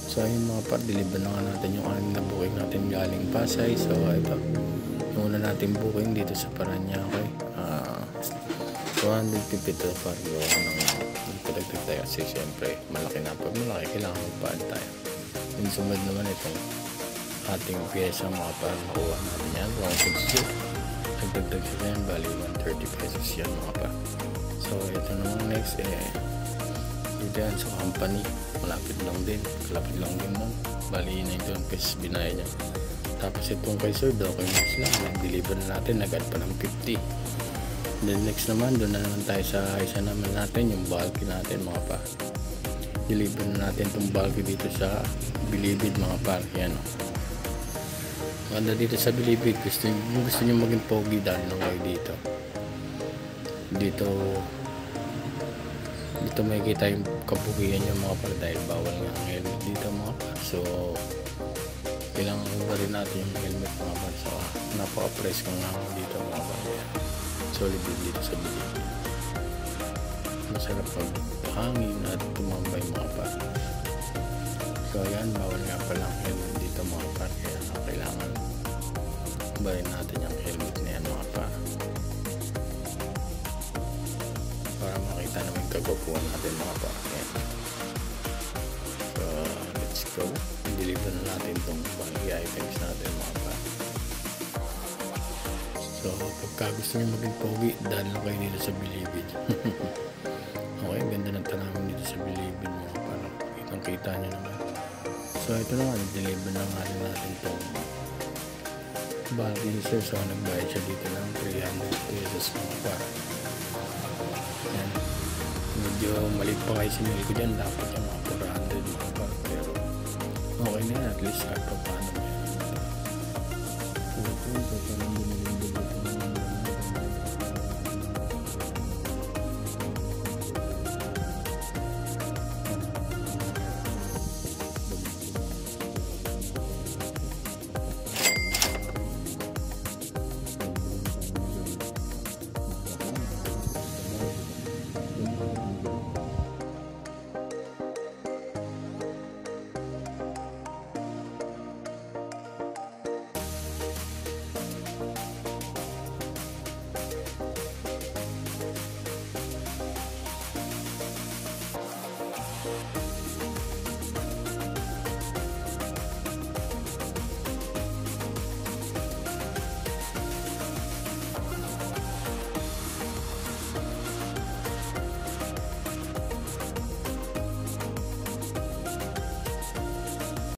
So ayun mga par, deliver na nga natin yung kanina booking natin galing Pasay. So ito, yung una natin booking dito sa Paranaque, 250 to par yung nagpadagdag tayo kasi syempre malaki na. Pag malaki kailangan magpaan tayo. Yung sunod naman itong ating pyesa mga par, makuha natin yan 160. Nagdagdag sila yan, bali 130 pesos yan mga par. So ito naman next dito yan sa company, malapit lang din nun, bali 91 pesos binaya niya. Tapos itong kay Sir okay next lang, nag-deliver na natin, nag-add pa ng 50. Then next naman, doon na naman tayo sa isa naman natin, yung bulky natin mga par. Deliver na natin itong bulky dito sa Bilibid mga par. Yan o, maganda dito sa Bilibid. Gusto nyo maging pogi, dahil lang kayo dito makikita yung kapugian nyo mga par, dahil bawal nga ang helmet dito mga par. So kailangan ba rin natin yung helmet mga par. So napaka-press kung nga dito mga par. Solid din dito sa Bilibid, masarap pag hangin at tumambay mga par. So yan, bawal nga pala ang helmet dito mga par, kaya kailangan ba rin natin yung helmet na yan mga par, para makita naman yung kagwapuan natin mga par. Yan. So let's go, deliver na natin itong bagay items natin mga par. So pagka gusto nyo maging pogi, dahil lang kayo dito sa Bilibid. Okay, ganda ng tanawin dito sa Bilibid mga par, kitang kita nyo naman. So ito na, deliver na nga rin natin itong bulky sir. So nagbayad siya dito ng 300 pesos mga par. Yan, medyo maliit pa kayo sinil ko dyan, dapat yung mga 400 mga par, pero okay na yan, at least kahit pa paano. So ito,